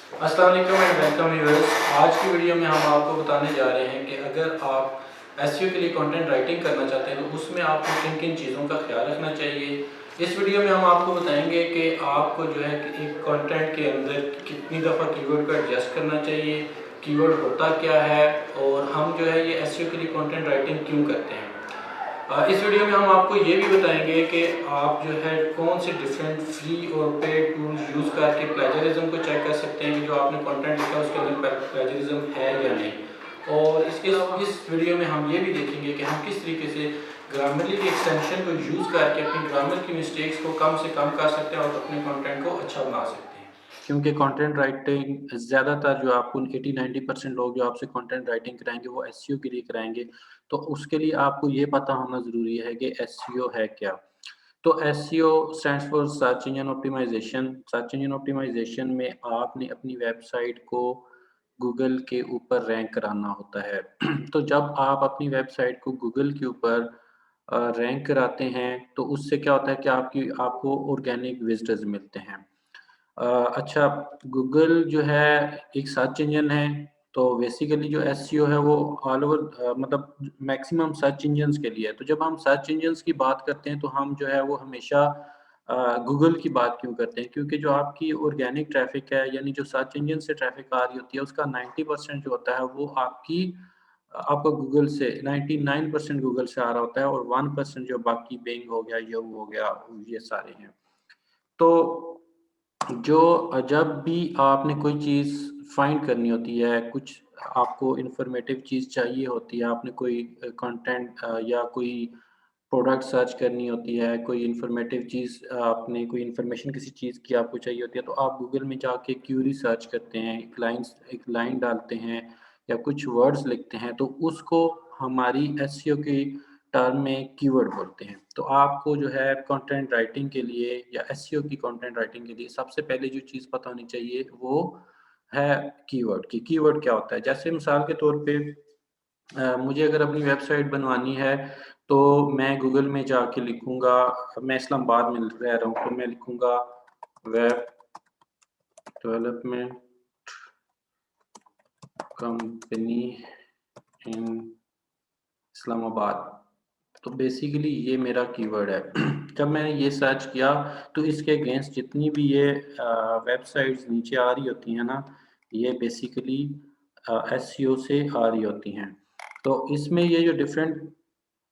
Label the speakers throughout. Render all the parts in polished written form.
Speaker 1: अस्सलाम वालेकुम and welcome viewers. आज की वीडियो में हम आपको बताने जा रहे हैं कि अगर आप एसईओ के लिए कंटेंट राइटिंग करना चाहते हैं तो उसमें आपको किन किन चीज़ों का ख्याल रखना चाहिए। इस वीडियो में हम आपको बताएंगे कि आपको जो है कि एक कंटेंट के अंदर कितनी दफ़ा कीवर्ड को एडजस्ट करना चाहिए, कीवर्ड होता क्या है, और हम जो है ये एसईओ के लिए कंटेंट राइटिंग क्यों करते हैं। इस वीडियो में हम आपको ये भी बताएंगे कि आप जो है कौन से डिफरेंट फ्री और पेड टूल्स यूज़ करके प्लेजरिज्म को चेक कर सकते हैं कि जो आपने कंटेंट लिखा है उसके अंदर प्लेजरिज्म है या नहीं। और इसके अलावा इस वीडियो में हम ये भी देखेंगे कि हम किस तरीके से ग्रामरली के एक्सटेंशन को यूज़ करके अपनी ग्रामर की मिस्टेक्स को कम से कम कर सकते हैं और अपने कंटेंट को अच्छा बना सकते हैं। क्योंकि कंटेंट राइटिंग ज़्यादातर जो आपको 80-90% लोग जो आपसे कंटेंट राइटिंग कराएँगे वो एसईओ के लिए कराएँगे। तो उसके लिए आपको ये पता होना ज़रूरी है कि एसईओ है क्या? तो SEO stands for search engine optimization. Search engine optimization में आपने अपनी वेबसाइट को गूगल के ऊपर रैंक कराना होता है। तो जब आप अपनी वेबसाइट को गूगल के ऊपर रैंक कराते हैं, तो उससे क्या होता है कि आपको ऑर्गेनिक विज़िटर्स मिलते हैं। अ, अच्छा, गूगल जो है एक सर्च इंजन है, तो बेसिकली जो एसईओ है वो ऑल ओवर मतलब मैक्सिमम सर्च इंजन्स के लिए है। तो जब हम सर्च इंजन्स की बात करते हैं तो हम जो है वो हमेशा गूगल की बात क्यों करते हैं? क्योंकि जो आपकी ऑर्गेनिक ट्रैफ़िक है, यानी जो सर्च इंजन से ट्रैफ़िक आ रही होती है उसका 90% जो होता है वो आपका गूगल से 99% गूगल से आ रहा होता है, और 1% जो बाकी बिंग हो गया, याहू हो गया, ये सारे हैं। तो जब भी आपने कोई चीज़ फाइंड करनी होती है, कुछ आपको इन्फॉर्मेटिव चीज़ चाहिए होती है, आपने कोई कंटेंट या कोई प्रोडक्ट सर्च करनी होती है, कोई इन्फॉर्मेटिव चीज़ आपने कोई इन्फॉर्मेशन किसी चीज़ की आपको चाहिए होती है, तो आप गूगल में जाके क्वेरी सर्च करते हैं, एक लाइन डालते हैं या कुछ वर्ड्स लिखते हैं, तो उसको हमारी एसईओ की टर्म में कीवर्ड बोलते हैं। तो आपको जो है कंटेंट राइटिंग के लिए या एसईओ की कंटेंट राइटिंग के लिए सबसे पहले जो चीज़ पता होनी चाहिए वो है कीवर्ड की। कीवर्ड क्या होता है? जैसे मिसाल के तौर पे मुझे अगर अपनी वेबसाइट बनवानी है, तो मैं गूगल में जाके लिखूँगा, मैं इस्लामाबाद में रह रहा हूँ, तो मैं लिखूँगा वेब डेवलपमेंट कंपनी इन इस्लामाबाद। तो बेसिकली ये मेरा कीवर्ड है। जब मैंने ये सर्च किया, तो इसके अगेंस्ट जितनी भी ये वेबसाइट्स नीचे आ रही होती हैं ना, ये बेसिकली एसईओ से आ रही होती हैं। तो इसमें ये जो डिफरेंट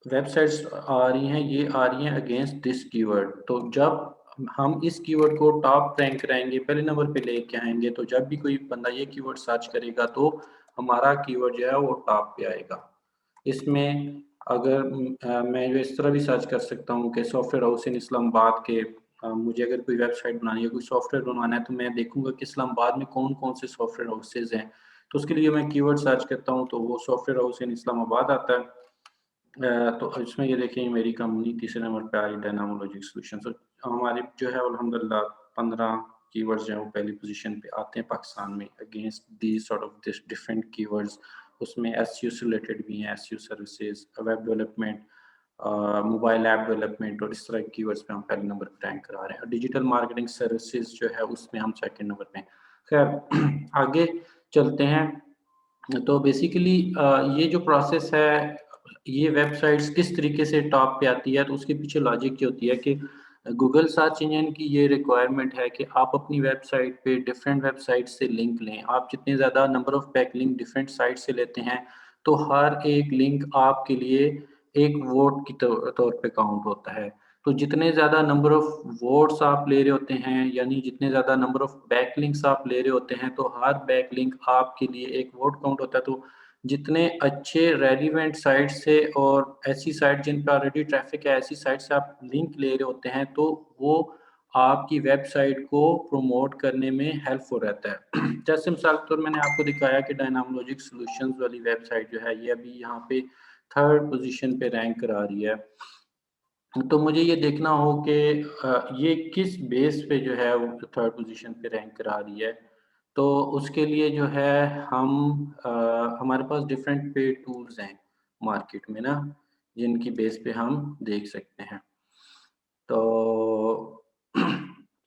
Speaker 1: वेबसाइट्स आ रही हैं, ये आ रही हैं अगेंस्ट दिस कीवर्ड। तो जब हम इस कीवर्ड को टॉप रैंक कराएँगे, पहले नंबर पे लेके आएँगे, तो जब भी कोई बंदा ये कीवर्ड सर्च करेगा, तो हमारा कीवर्ड जो है वो टॉप पे आएगा। इसमें अगर मैं जो इस तरह भी सर्च कर सकता हूँ कि सॉफ्टवेयर हाउस इन इस्लामाबाद के, मुझे अगर कोई वेबसाइट बनानी है, कोई सॉफ्टवेयर बनवाना है, तो मैं देखूँगा कि इस्लामाबाद में कौन-कौन से सॉफ्टवेयर हाउसेज़ हैं। तो उसके लिए मैं कीवर्ड सर्च करता हूँ, तो वो सॉफ्टवेयर हाउस इन इस्लामाबाद आता है। तो इसमें ये देखिए मेरी कंपनी तीसरे नंबर पे आ रही है, डायनामोलॉजिक सॉल्यूशंस। तो हमारे जो है अल्हम्दुलिल्लाह 15 कीवर्ड्स जो हैं वो पहली पोज़ीशन पे आते हैं पाकिस्तान में against these sort of this different keywords. उसमें एसईओ से रिलेटेड भी हैं, SEO services, web development, mobile app development, और इस तरह के कीवर्ड्स पे हम पहले नंबर पे रैंक करा रहे हैं। और डिजिटल मार्केटिंग सर्विसेज़ जो है उसमें हम सेकंड नंबर पे हैं। खैर आगे चलते हैं। तो बेसिकली ये जो प्रोसेस है, ये वेबसाइट्स किस तरीके से टॉप पे आती है, तो उसके पीछे लॉजिक ये होती है कि गूगल सर्च इंजन की ये रिक्वायरमेंट है कि आप अपनी वेबसाइट पे डिफरेंट वेबसाइट से लिंक लें। आप जितने ज़्यादा number of backlink different site से लेते हैं, तो हर एक लिंक आपके लिए एक वोट की तौर पे काउंट होता है। तो जितने ज़्यादा नंबर ऑफ वोट्स आप ले रहे होते हैं, यानी जितने ज़्यादा नंबर ऑफ बैकलिंक्स आप ले रहे होते हैं, तो हर बैकलिंक आपके लिए एक वोट काउंट होता है। तो जितने अच्छे रेलेवेंट साइट से और ऐसी साइट जिन पे ऑलरेडी ट्रैफ़िक है, ऐसी साइट से आप लिंक ले रहे होते हैं, तो वो आपकी वेबसाइट को प्रमोट करने में हेल्पफुल रहता है। जैसे मिसाल के तौर मैंने आपको दिखाया कि डायनामोलॉजिक सॉल्यूशंस वाली वेबसाइट जो है, ये अभी यहाँ पे 3rd पोज़ीशन पे रैंक करा रही है। तो मुझे ये देखना हो कि ये किस बेस पे जो है वो 3rd पोज़ीशन पे रैंक करा रही है। तो उसके लिए जो है हमारे पास डिफरेंट पेड टूल्स हैं मार्केट में ना, जिनकी बेस पे हम देख सकते हैं। तो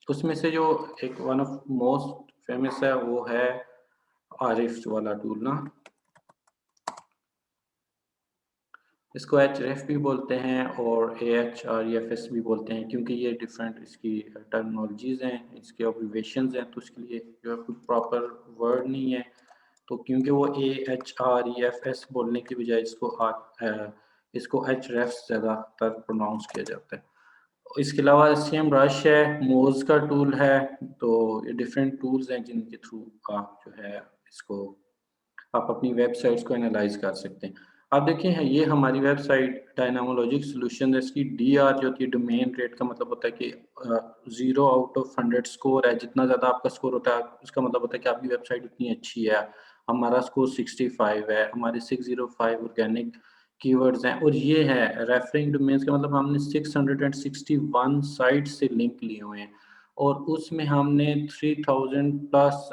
Speaker 1: उसमें से जो एक वन ऑफ मोस्ट फेमस है वो है आरिफ वाला टूल ना, इसको एचरेफ भी बोलते हैं और AHREFS भी बोलते हैं, क्योंकि ये डिफरेंट इसकी टर्मिनोलॉजीज़ हैं, इसके ऑब्जर्वेशंस हैं, तो उसके लिए जो है कोई प्रॉपर वर्ड नहीं है। तो क्योंकि वो AHREFS बोलने की बजाय इसको एचरेफ ज़्यादातर प्रोनाउंस किया जाता है। इसके अलावा SCM ब्रश है, मोज का टूल है, तो ये डिफरेंट टूल्स हैं जिनके थ्रू आप जो है इसको आप अपनी वेबसाइट्स को एनालाइज कर सकते हैं। आप देखें ये हमारी वेबसाइट डायनामोलॉजिक सॉल्यूशन है, इसकी DR जो होती है डोमेन रेट का मतलब होता है कि 0 आउट ऑफ 100 स्कोर है, जितना ज़्यादा आपका स्कोर होता है उसका मतलब होता है कि आपकी वेबसाइट इतनी अच्छी है। हमारा स्कोर 65 है, हमारे 605 ऑर्गेनिक कीवर्ड्स हैं और ये है रेफरिंग डोमेन्स का मतलब हमने 661 साइट से लिंक लिए हुए हैं और उसमें हमने 3000 प्लस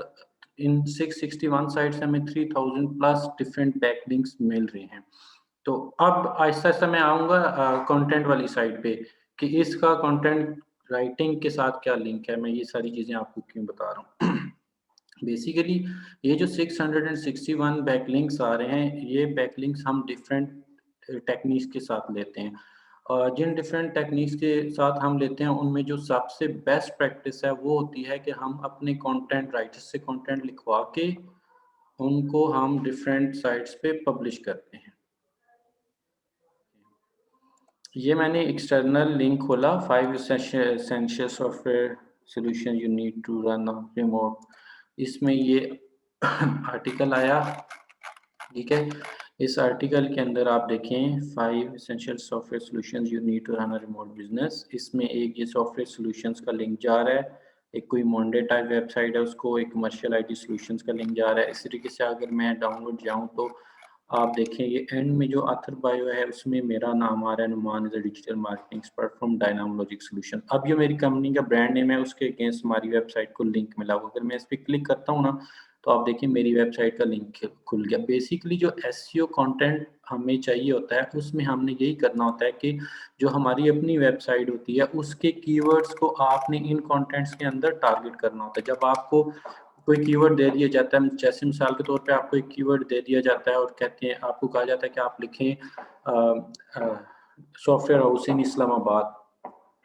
Speaker 1: इन 661 साइट से हमें 3000 प्लस डिफरेंट बैकलिंक्स मिल रहे हैं। तो अब आहिस्ता-आहिस्ता मैं आऊँगा कंटेंट वाली साइड पे कि इसका कंटेंट राइटिंग के साथ क्या लिंक है, मैं ये सारी चीज़ें आपको क्यों बता रहा हूँ। बेसिकली ये जो 661 बैकलिंक्स आ रहे हैं, ये बैकलिंक्स हम डिफरेंट टेक्निक्स के साथ लेते हैं। जिन डिफरेंट टेक्निक्स के साथ हम लेते हैं, उनमें जो सबसे बेस्ट प्रैक्टिस है, वो होती है कि हम अपने कंटेंट राइटर से कंटेंट लिखवा के उनको हम डिफरेंट साइट्स पे पब्लिश करते हैं। ये मैंने एक्सटर्नल लिंक खोला 5 essential software solution you need to run remote. इसमें ये आर्टिकल आया, ठीक है। इस आर्टिकल के अंदर आप देखें 5 essential software solutions you need to run a remote business. इसमें एक ये सॉफ्टवेयर सॉल्यूशंस का लिंक जा रहा है, एक कोई मोंडे टाइप वेबसाइट है उसको एक कमर्शियल IT सॉल्यूशंस का लिंक जा रहा है। इस तरीके से अगर मैं डाउनलोड जाऊँ तो आप देखें ये एंड में जो ऑथर बायो है उसमें मेरा नाम आ रहा है, Numan is a digital marketing expert from Dynamologic solution. अब ये मेरी कंपनी का ब्रांड नेम है, उसके अगेंस्ट हमारी वेबसाइट को लिंक मिला हुआ। अगर मैं इस पे क्लिक करता हूँ ना तो आप देखिए मेरी वेबसाइट का लिंक खुल गया। बेसिकली जो एसईओ कंटेंट हमें चाहिए होता है उसमें हमने यही करना होता है कि जो हमारी अपनी वेबसाइट होती है उसके कीवर्ड्स को आपने इन कंटेंट्स के अंदर टारगेट करना होता है। जब आपको कोई कीवर्ड दे दिया जाता है, जैसे मिसाल के तौर पे आपको एक कीवर्ड दे दिया जाता है और कहते हैं, आपको कहा जाता है कि आप लिखें सॉफ्टवेयर हाउस इन इस्लामाबाद।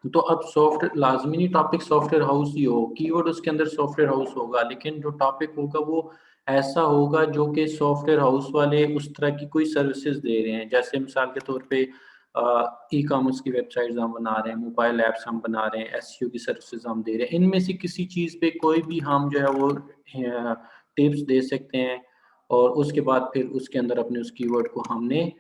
Speaker 1: तो अब सॉफ्टवेयर लाज़मी नहीं टॉपिक सॉफ्टवेयर हाउस ही हो, कीवर्ड उसके अंदर सॉफ्टवेयर हाउस होगा, लेकिन जो टॉपिक होगा वो ऐसा होगा जो कि सॉफ्टवेयर हाउस वाले उस तरह की कोई सर्विसेज दे रहे हैं। जैसे मिसाल के तौर पे ई-कॉमर्स की वेबसाइट्स हम बना रहे हैं, मोबाइल ऐप्स हम बना रहे हैं, एसईओ की सर्विसेज हम दे रहे हैं। इनमें से किसी चीज़ पे कोई भी हम जो है वो टिप्स दे सकते हैं और उसके बाद फिर उसके अंदर अपने उस कीवर्ड को हमने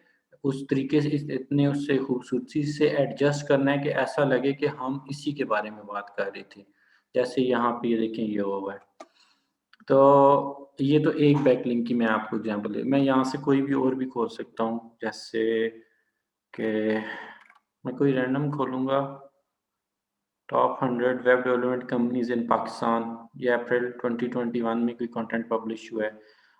Speaker 1: उस तरीके से इतने उससे खूबसूरती से एडजस्ट करना है कि ऐसा लगे कि हम इसी के बारे में बात कर रहे थे। जैसे यहाँ पे ये देखें ये हुआ है। तो ये तो एक बैकलिंक की मैं आपको एग्ज़ाम्पल दे, मैं यहाँ से कोई भी और भी खोल सकता हूँ। जैसे कि मैं कोई रैंडम खोलूँगा, टॉप 100 वेब डेवलपमेंट कंपनीज़ इन पाकिस्तान, ये अप्रैल 2021 में कोई कंटेंट पब्लिश हुआ है।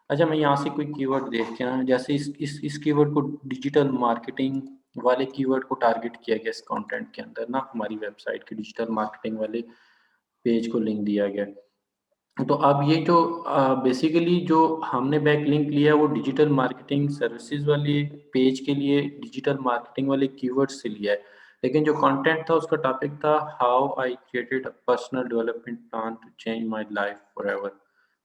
Speaker 1: अच्छा, मैं यहाँ से कोई कीवर्ड देख के ना, जैसे इस कीवर्ड को डिजिटल मार्केटिंग वाले कीवर्ड को टारगेट किया गया इस कंटेंट के अंदर ना, हमारी वेबसाइट के डिजिटल मार्केटिंग वाले पेज को लिंक दिया गया। तो अब ये जो बेसिकली जो हमने बैकलिंक लिया है वो डिजिटल मार्केटिंग सर्विसेज वाले पेज के लिए डिजिटल मार्केटिंग वाले कीवर्ड से लिया है। लेकिन जो कंटेंट था उसका टॉपिक था how I created a personal development plan to change my life forever.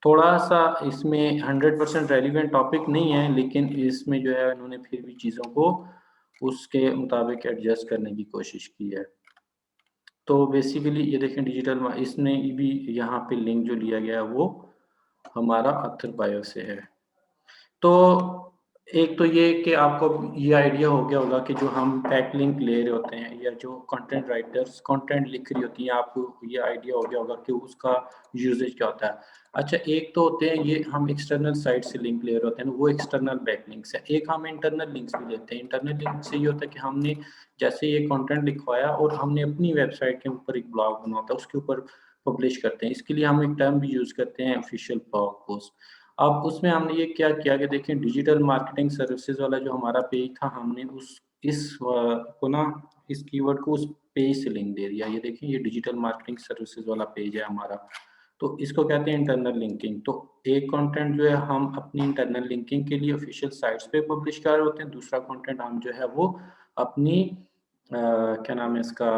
Speaker 1: थोड़ा-सा इसमें 100% रेलेवेंट टॉपिक नहीं है, लेकिन इसमें जो है उन्होंने फिर भी चीज़ों को उसके मुताबिक एडजस्ट करने की कोशिश की है। तो बेसिकली ये देखें डिजिटल इसने भी यहाँ पे लिंक जो लिया गया है वो हमारा अथर बायो से है। तो एक तो ये कि आपको ये आइडिया हो गया होगा कि जो हम बैक लिंक ले रहे होते हैं या जो कंटेंट राइटर्स कंटेंट लिख रही होती हैं, आपको ये आइडिया हो गया होगा कि उसका यूसेज क्या होता है। अच्छा, एक तो होते हैं ये हम एक्सटर्नल साइट से लिंक ले रहे होते हैं, वो एक्सटर्नल बैक लिंक्स है। एक हम इंटरनल लिंक्स भी लेते हैं। इंटरनल लिंक से ये होता है कि हमने जैसे ये कंटेंट लिखवाया और हमने अपनी वेबसाइट के ऊपर एक ब्लॉग बना होता है, उसके ऊपर पब्लिश करते हैं। इसके लिए हम एक टर्म भी यूज़ करते हैं ऑफिशियल ब्लॉग पोस्ट। अब उसमें हमने ये क्या किया कि देखिए डिजिटल मार्केटिंग सर्विसेज वाला जो हमारा पेज था, हमने उस इस को ना इस कीवर्ड को उस पेज से लिंक दे दिया। ये देखिए ये डिजिटल मार्केटिंग सर्विसेज वाला पेज है हमारा। तो इसको कहते हैं इंटरनल लिंकिंग। तो एक कंटेंट जो है हम अपनी इंटरनल लिंकिंग के लिए ऑफिशियल साइट्स पे पब्लिश कर रहे होते हैं, दूसरा कंटेंट हम जो है वो अपनी क्या नाम है इसका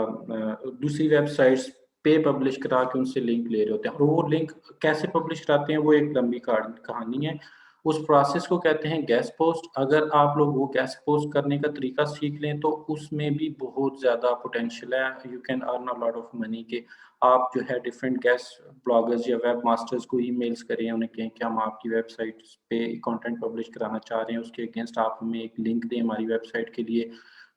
Speaker 1: दूसरी वेबसाइट्स पे पब्लिश करा के उनसे लिंक ले रहे होते हैं। और वो लिंक कैसे पब्लिश कराते हैं वो एक लंबी कहानी है। उस प्रोसेस को कहते हैं गेस्ट पोस्ट। अगर आप लोग वो गेस्ट पोस्ट करने का तरीका सीख लें तो उसमें भी बहुत ज़्यादा पोटेंशियल है। You can earn a lot of money के आप जो है डिफरेंट गेस्ट ब्लॉगर्स या वेब मास्टर्स को ईमेल्स करें, उन्हें कहें कि हम आपकी वेबसाइट पे कंटेंट पब्लिश कराना चाह रहे हैं, उसके अगेंस्ट आप हमें एक लिंक दें हमारी वेबसाइट के लिए।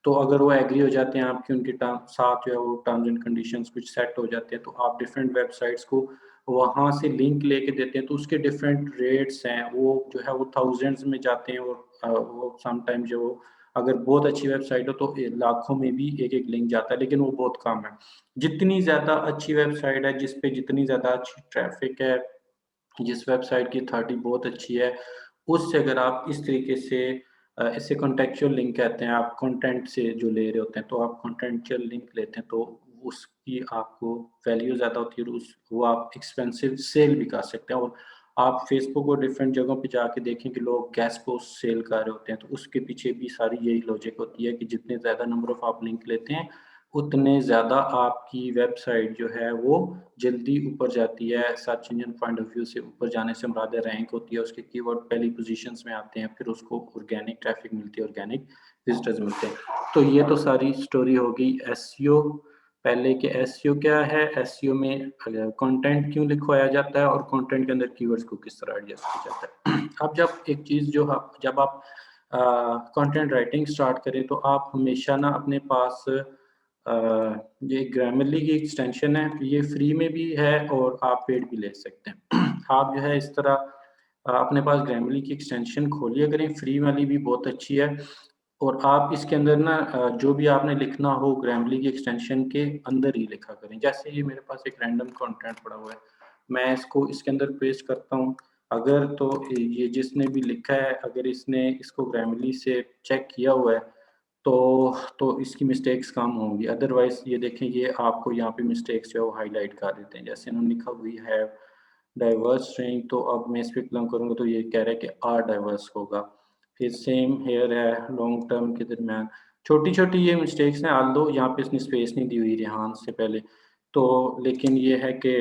Speaker 1: तो अगर वो एग्री हो जाते हैं आपकी उनके साथ जो है वो टर्म्स एंड कंडीशंस कुछ सेट हो जाते हैं, तो आप डिफरेंट वेबसाइट्स को वहाँ से लिंक लेके देते हैं। तो उसके डिफरेंट रेट्स हैं, वो जो है वो थाउजेंड्स में जाते हैं और वो समटाइम जो अगर बहुत अच्छी वेबसाइट हो तो लाखों में भी एक-एक लिंक जाता है, लेकिन वो बहुत कम है। जितनी ज़्यादा अच्छी वेबसाइट है, जिस पे जितनी ज़्यादा अच्छी ट्रैफ़िक है, जिस वेबसाइट की अथॉरिटी बहुत अच्छी है, उससे अगर आप इस तरीके से इसे कॉन्टेक्चुअल लिंक कहते हैं, आप कंटेंट से जो ले रहे होते हैं, तो आप कॉन्टेंचुअल लिंक लेते हैं, तो उसकी आपको वैल्यू ज़्यादा होती है और उस वो आप एक्सपेंसिव सेल भी कर सकते हैं। और आप फेसबुक और डिफरेंट जगहों पे जाके देखें कि लोग गेस्ट पोस्ट सेल कर रहे होते हैं, तो उसके पीछे भी सारी यही लॉजिक होती है कि जितने ज़्यादा नंबर ऑफ आप लिंक लेते हैं, उतने ज़्यादा आपकी वेबसाइट जो है वो जल्दी ऊपर जाती है। Search engine point of view से ऊपर जाने से मुराद है रैंक होती है, उसके कीवर्ड पहली पोज़ीशंस में आते हैं, फिर उसको ऑर्गेनिक ट्रैफ़िक मिलती है, ऑर्गेनिक विज़िटर्स मिलते हैं। तो ये तो सारी स्टोरी हो गई एसईओ। पहले के एसईओ क्या है, एसईओ में कंटेंट क्यों लिखवाया जाता है और कंटेंट के अंदर कीवर्ड्स को किस तरह एडजस्ट किया जाता है। अब जब एक चीज़ जो आप जब आप कंटेंट राइटिंग स्टार्ट करें तो आप हमेशा ना अपने पास ये ग्रामरली की एक्सटेंशन है, ये फ्री में भी है और आप पेड भी ले सकते हैं। आप जो है इस तरह अपने पास ग्रामरली की एक्सटेंशन खोलिए करें, फ्री वाली भी बहुत अच्छी है। और आप इसके अंदर ना जो भी आपने लिखना हो ग्रामरली की एक्सटेंशन के अंदर ही लिखा करें। जैसे ये मेरे पास एक रैंडम कंटेंट पड़ा हुआ है, मैं इसको इसके अंदर पेस्ट करता हूँ। अगर तो ये जिसने भी लिखा है, अगर इसने इसको ग्रामरली से चेक किया हुआ है, तो इसकी मिस्टेक्स कम होंगी। अदरवाइज़ ये देखें, ये आपको यहाँ पे मिस्टेक्स जो है वो हाइलाइट कर देते हैं। जैसे इन्होंने लिखा वी हैव डाइवर्स स्ट्रिंग, तो अब मैं इस पे क्लिक करूँगा तो ये कह रहा है कि आर डाइवर्स होगा। फिर सेम हेयर है लॉन्ग टर्म के दरमियान। छोटी-छोटी ये मिस्टेक्स हैं, ऑल्दो यहाँ पे इसने स्पेस नहीं दी हुई रेहान से पहले। तो लेकिन ये है कि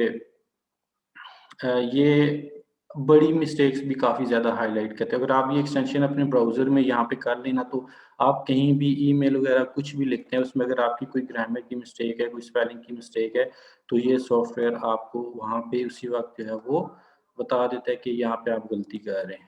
Speaker 1: ये बड़ी मिस्टेक्स भी काफ़ी ज़्यादा हाइलाइट करते हैं। अगर आप ये एक्सटेंशन अपने ब्राउज़र में यहाँ पे कर लें ना, तो आप कहीं भी ईमेल वगैरह कुछ भी लिखते हैं, उसमें अगर आपकी कोई ग्रामर की मिस्टेक है, कोई स्पेलिंग की मिस्टेक है, तो ये सॉफ्टवेयर आपको वहाँ पे उसी वक़्त जो है वो बता देता है कि यहाँ पे आप गलती कर रहे हैं।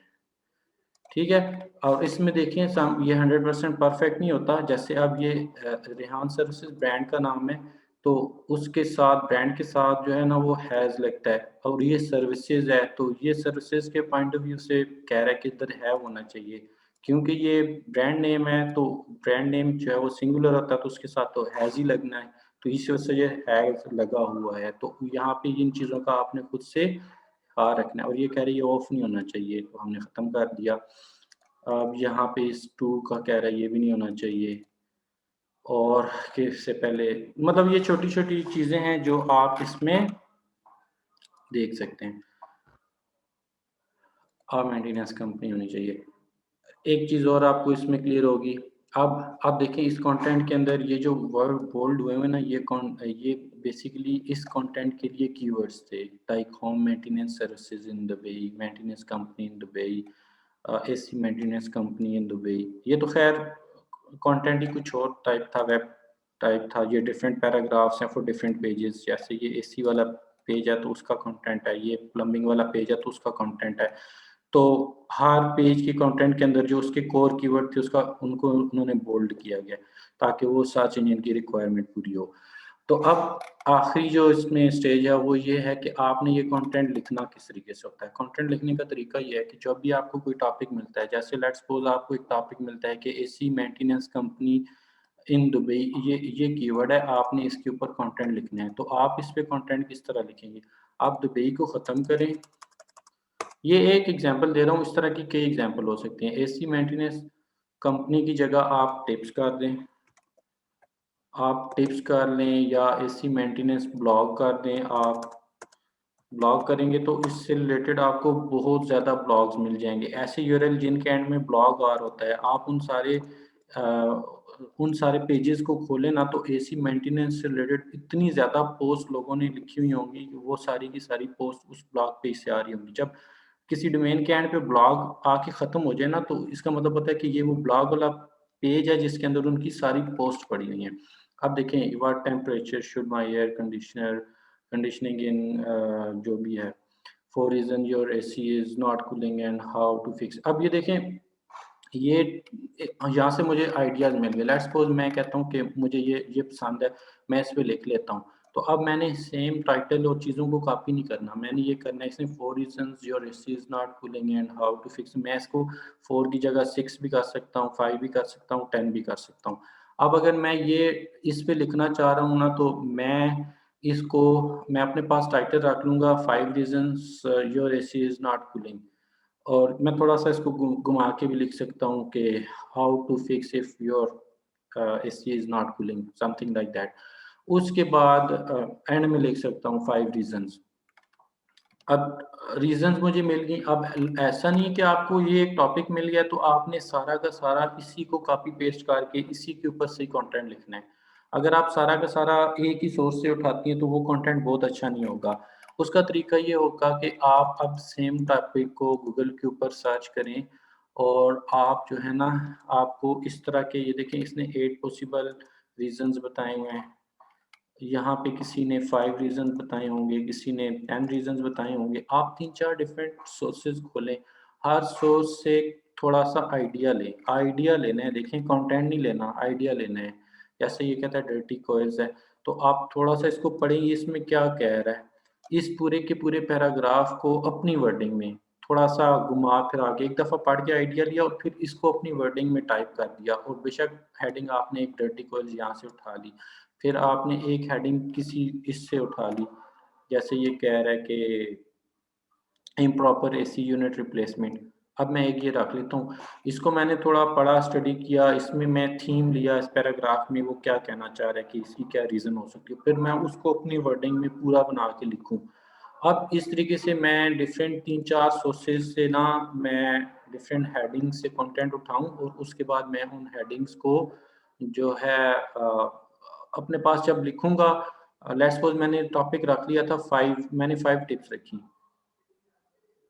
Speaker 1: ठीक है? और इसमें देखिए ये 100% परफेक्ट नहीं होता। जैसे अब ये रेहान सर्विसेज़ ब्रांड का नाम है, तो उसके साथ ब्रांड के साथ जो है ना वो हैज़ लगता है और ये सर्विसेज़ है, तो ये सर्विसेज़ के पॉइंट ऑफ व्यू से कह रहा है कि इधर हैव होना चाहिए। क्योंकि ये ब्रांड नेम है, तो ब्रांड नेम जो है वो सिंगुलर होता है, तो उसके साथ तो हैज़ ही लगना है। तो इस वजह से ये हैज़ लगा हुआ है। तो यहाँ पे इन चीज़ों का आपने खुद से ख़्याल रखना है और ये कह रही है ऑफ नहीं होना चाहिए, तो हमने ख़त्म कर दिया। अब यहाँ पे इस टू का कह रहा है ये भी नहीं होना चाहिए और कि इससे पहले मतलब ये छोटी-छोटी चीज़ें हैं जो आप इसमें देख सकते हैं। मेंटेनेंस कंपनी होनी चाहिए। एक चीज़ और आपको इसमें क्लियर होगी। अब आप देखिए इस कंटेंट के अंदर ये जो वर्ड बोल्ड हुए हैं ना, ये बेसिकली इस कंटेंट के लिए कीवर्ड्स थे। Like home maintenance services in Dubai, maintenance company in Dubai, AC maintenance company in Dubai. ये तो ख़ैर कंटेंट ही कुछ और टाइप था, वेब टाइप था। ये डिफरेंट पैराग्राफ्स हैं फॉर डिफरेंट पेजेस। जैसे ये एसी वाला पेज है तो उसका कंटेंट है, ये प्लम्बिंग वाला पेज है तो उसका कंटेंट है। तो हर पेज के कंटेंट के अंदर जो उसके कोर कीवर्ड थे उसका उनको उन्होंने बोल्ड किया गया ताकि वो सर्च इंजन की रिक्वायरमेंट पूरी हो। तो अब आखिरी जो इसमें स्टेज है वो ये है कि आपने ये कंटेंट लिखना किस तरीके से होता है। कंटेंट लिखने का तरीका ये है कि जब भी आपको कोई टॉपिक मिलता है, जैसे लेट्स सपोज़ आपको एक टॉपिक मिलता है कि AC maintenance company in Dubai, ये कीवर्ड है, आपने इसके ऊपर कंटेंट लिखना है। तो आप इस पे कंटेंट किस तरह लिखेंगे? आप दुबई को ख़त्म करें। ये एक एग्ज़ाम्पल दे रहा हूँ, इस तरह की कई एग्ज़ाम्पल हो सकती हैं। एसी मेंटेनेंस कंपनी की जगह आप टिप्स कर दें, आप टिप्स कर लें या एसी मेंटेनेंस ब्लॉग कर दें आप, ब्लॉग करेंगे तो इससे रिलेटेड आपको बहुत ज़्यादा ब्लॉग्स मिल जाएँगे। ऐसे यूआरएल जिनके एंड में ब्लॉग आर होता है, आप उन सारे पेजेज़ को खोलें ना तो एसी मेंटेनेंस से रिलेटेड इतनी ज़्यादा पोस्ट लोगों ने लिखी हुई होंगी कि वो सारी की सारी पोस्ट उस ब्लॉग पेज से आ रही होंगी। जब किसी डोमेन के एंड पे ब्लॉग आके ख़त्म हो जाए ना तो इसका मतलब होता है कि ये वो ब्लॉग वाला पेज है जिसके अंदर उनकी सारी पोस्ट पड़ी हुई हैं। अब देखें what temperature should my air conditioning in जो भी है, for reason your AC is not cooling and how to fix. अब ये देखें ये यहाँ से मुझे आइडियाज़ मिल गए। लेट्स सपोज़ मैं कहता हूँ कि मुझे ये पसंद है, मैं इस पे लिख लेता हूँ। तो अब मैंने सेम टाइटल और चीज़ों को कॉपी नहीं करना, मैंने ये करना है इसमें 4 reasons your AC is not cooling and how to fix. मैं इसको 4 की जगह 6 भी कर सकता हूँ, 5 भी कर सकता हूँ, 10 भी कर सकता हूँ। अब अगर मैं ये इस पे लिखना चाह रहा हूँ ना तो इसको मैं अपने पास टाइटल रख लूँगा 5 reasons your AC is not cooling. और मैं थोड़ा-सा इसको घुमा के भी लिख सकता हूँ कि how to fix if your AC is not cooling, something like that. उसके बाद एंड में लिख सकता हूँ 5 रीज़न्स। अब रीज़न्स मुझे मिल गई, अब ऐसा नहीं है कि आपको ये एक टॉपिक मिल गया तो आपने सारा का सारा इसी को कॉपी पेस्ट करके इसी के ऊपर से कंटेंट लिखना है। अगर आप सारा का सारा एक ही सोर्स से उठाती हैं तो वो कंटेंट बहुत अच्छा नहीं होगा। उसका तरीका ये होगा कि आप अब सेम टॉपिक को गूगल के ऊपर सर्च करें और आप जो है ना, आपको इस तरह के ये देखें इसने 8 पॉसिबल रीज़न्स बताए हुए हैं। यहाँ पे किसी ने 5 रीज़न्स बताए होंगे, किसी ने 10 रीज़न्स बताए होंगे। आप 3-4 डिफरेंट सोर्सेज़ खोलें, हर सोर्स से थोड़ा-सा आइडिया लें। आइडिया लेना है, देखें कंटेंट नहीं लेना, आइडिया लेना है। जैसे ये कहता है डर्टी कॉइल्स है, तो आप थोड़ा-सा इसको पढ़ें ये इसमें क्या कह रहा है। इस पूरे के पूरे पैराग्राफ को अपनी वर्डिंग में थोड़ा-सा घुमा-फिरा के एक दफ़ा पढ़ के आइडिया लिया और फिर इसको अपनी वर्डिंग में टाइप कर दिया और बेशक हेडिंग आपने एक डर्टी कॉइल्स यहाँ से उठा ली। फिर आपने एक हेडिंग किसी इससे उठा ली, जैसे ये कह रहा है कि इम्प्रॉपर एसी यूनिट रिप्लेसमेंट। अब मैं एक ये रख लेता हूँ, इसको मैंने थोड़ा पढ़ा, स्टडी किया, इसमें मैं थीम लिया इस पैराग्राफ में वो क्या कहना चाह रहा है कि इसकी क्या रीज़न हो सकती है, फिर मैं उसको अपनी वर्डिंग में पूरा बना के लिखूँ। अब इस तरीके से मैं डिफरेंट 3-4 सोर्सेज़ से ना मैं डिफरेंट हेडिंग से कंटेंट उठाऊँ और उसके बाद मैं उन हेडिंग्स को जो है अपने पास जब लिखूँगा, लेट्स सपोज़ मैंने टॉपिक रख लिया था 5, मैंने 5 टिप्स रखी।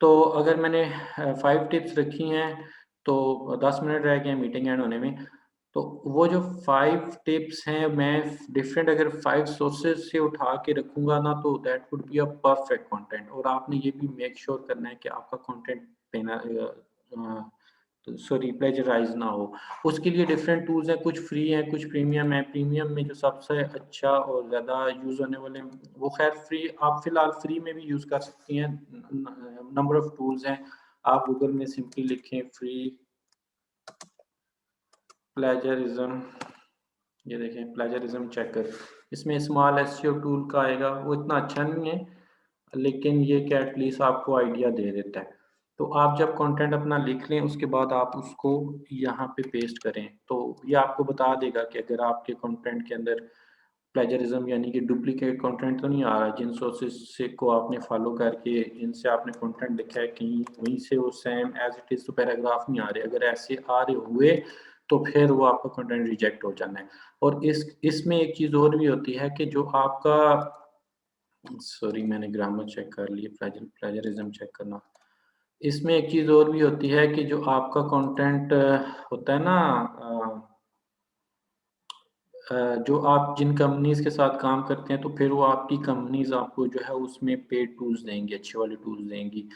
Speaker 1: तो अगर मैंने 5 टिप्स रखी हैं, तो 10 मिनट रह गए हैं मीटिंग एंड होने में, तो वो जो 5 टिप्स हैं, मैं डिफरेंट अगर 5 सोर्सेज़ से उठा के रखूँगा ना, तो that would be a perfect content. और आपने ये भी मेक श्योर करना है कि आपका कंटेंट अ, सॉरी प्लेजराइज़ ना हो। उसके लिए डिफरेंट टूल्स हैं, कुछ फ्री हैं, कुछ प्रीमियम हैं। प्रीमियम में जो सबसे अच्छा और ज़्यादा यूज़ होने वाले वो ख़ैर फ्री, आप फ़िलहाल फ्री में भी यूज़ कर सकती हैं। नंबर ऑफ टूल्स हैं, आप गूगल में सिंपली लिखें फ्री प्लेजरिज़्म, ये देखें प्लेजरिज़्म चेकर, इसमें स्मॉल एसईओ टूल का आएगा, वो इतना अच्छा नहीं है, लेकिन ये क्या एटलीस्ट आपको आइडिया दे देता है। तो आप जब कंटेंट अपना लिख लें उसके बाद आप उसको यहाँ पे पेस्ट करें, तो ये आपको बता देगा कि अगर आपके कंटेंट के अंदर प्लेजरिज्म यानी कि डुप्लीकेट कंटेंट तो नहीं आ रहा, जिन सोर्सेस से को आपने फॉलो करके जिनसे आपने कंटेंट लिखा है कहीं वहीं से वो सेम एज इट इज़ तो पैराग्राफ नहीं आ रहे। अगर ऐसे आ रहे हुए तो फिर वो आपका कंटेंट रिजेक्ट हो जाना है। और इसमें एक चीज़ और भी होती है कि जो आपका, सॉरी मैंने ग्रामर चेक कर ली, प्लेजरिज्म चेक करना। इसमें एक चीज़ और भी होती है कि जो आपका कंटेंट होता है ना, जो आप जिन कंपनीज़ के साथ काम करते हैं तो फिर वो आपकी कंपनीज़ आपको जो है उसमें पेड टूल्स देंगी, अच्छे वाले टूल्स देंगी।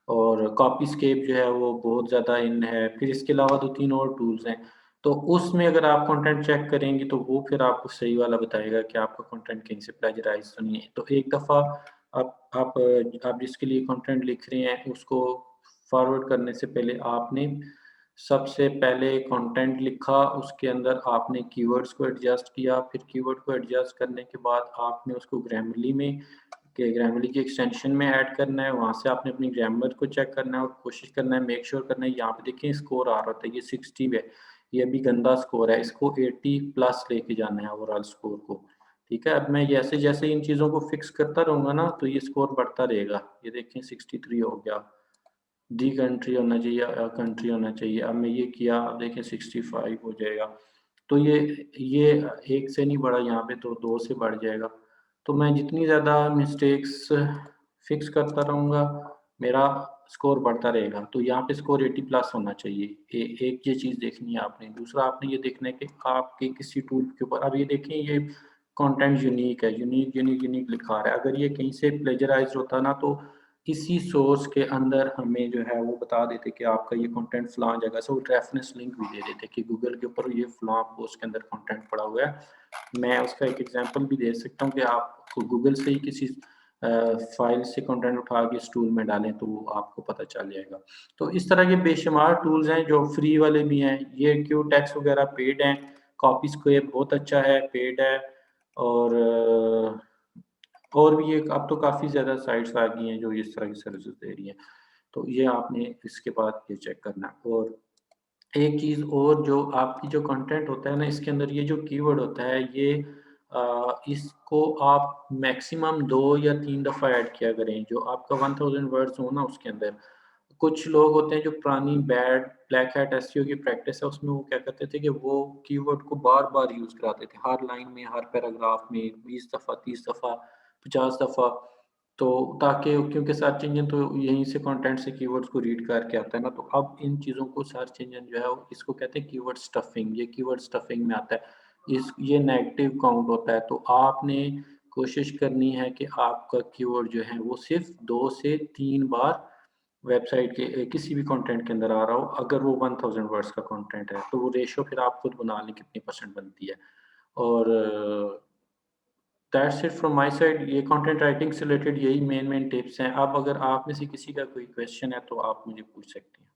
Speaker 1: और कॉपीस्केप जो है वो बहुत ज़्यादा इन है, फिर इसके अलावा 2-3 और टूल्स हैं। तो उसमें अगर आप कंटेंट चेक करेंगी तो वो फिर आपको सही वाला बताएगा कि आपका कंटेंट कहीं से प्लेजराइज़ तो नहीं है। तो एक दफ़ा आप जिसके लिए कंटेंट लिख रहे हैं उसको फॉरवर्ड करने से पहले आपने सबसे पहले कंटेंट लिखा, उसके अंदर आपने कीवर्ड्स को एडजस्ट किया, फिर कीवर्ड को एडजस्ट करने के बाद आपने उसको ग्रामरली में के ग्रामरली की एक्सटेंशन में ऐड करना है, वहाँ से आपने अपनी ग्रामर को चेक करना है और कोशिश करना है, मेक श्योर करना है, यहाँ पे देखिए स्कोर आ रहा था, ये 60 है, ये अभी गंदा स्कोर है, इसको 80 प्लस लेके जाना है ओवरऑल स्कोर को, ठीक है? अब मैं जैसे-जैसे इन चीज़ों को फिक्स करता रहूँगा ना, तो ये स्कोर बढ़ता रहेगा। ये देखें 63 हो गया, दी कंट्री होना चाहिए, कंट्री होना चाहिए। अब मैं ये किया, अब देखें 65 हो जाएगा। तो ये 1 से नहीं बढ़ा यहाँ पे, तो 2 से बढ़ जाएगा। तो मैं जितनी ज़्यादा मिस्टेक्स फिक्स करता रहूँगा, मेरा स्कोर बढ़ता रहेगा। तो यहाँ पे स्कोर 80 प्लस होना चाहिए। एक ये चीज़ देखनी है आपने। दूसरा आपने ये देखना है कि आपके किसी टूल के ऊपर, अब ये देखें, ये कंटेंट यूनिक है, यूनिक लिखा आ रहा है। अगर ये कहीं से प्लेजराइज़्ड होता ना, तो इसी सोर्स के अंदर हमें जो है वो बता देते कि आपका ये कंटेंट फलाँ जगह से, वो रेफरेंस लिंक भी दे देते कि गूगल के ऊपर ये फलाँ पोस्ट के अंदर कंटेंट पड़ा हुआ है। मैं उसका एक एग्ज़ाम्पल भी दे सकता हूँ कि आपको गूगल से ही किसी फ़ाइल से कंटेंट उठा के इस टूल में डालें, तो वो आपको पता चल जाएगा। तो इस तरह के बेशुमार टूल्स हैं जो फ्री वाले भी हैं। ये क्यूटेक्स वगैरह पेड हैं, कॉपीस्केप बहुत अच्छा है, पेड है। और और भी एक, अब तो काफ़ी ज़्यादा साइट्स आ गई हैं जो इस तरह की सर्विसेज़ दे रही हैं। तो ये आपने इसके बाद ये चेक करना है। और एक चीज़ और, जो आपकी जो कंटेंट होता है ना, इसके अंदर ये जो कीवर्ड होता है, ये इसको आप मैक्सिमम 2 या 3 दफ़ा ऐड किया करें। जो आपका 1000 वर्ड्स हो ना उसके अंदर, कुछ लोग होते हैं जो पुरानी बैड ब्लैक हैट एसईओ की प्रैक्टिस है, उसमें वो क्या करते थे कि वो कीवर्ड को बार-बार यूज़ कराते थे। हर लाइन में, हर पैराग्राफ में 20 दफ़ा, 30 दफ़ा, 50 दफ़ा। तो ताकि, क्योंकि सर्च इंजन तो यहीं से कंटेंट से कीवर्ड्स को रीड करके आता है ना, तो अब इन चीज़ों को सर्च इंजन जो है वो इसको कहते हैं कीवर्ड स्टफिंग। ये कीवर्ड स्टफिंग में आता है। ये नेगेटिव काउंट होता है। तो आपने कोशिश करनी है कि आपका कीवर्ड जो है वो सिर्फ़ 2 से 3 बार वेबसाइट के किसी भी कंटेंट के अंदर आ रहा हो। अगर वो 1000 वर्ड्स का कंटेंट है, तो वो रेशियो फिर आप खुद बना लें कितनी परसेंट बनती है। और that's it from my side. ये कंटेंट राइटिंग से रिलेटेड यही मेन टिप्स हैं। अब अगर आप में से किसी का कोई क्वेश्चन है, तो आप मुझे पूछ सकते हैं।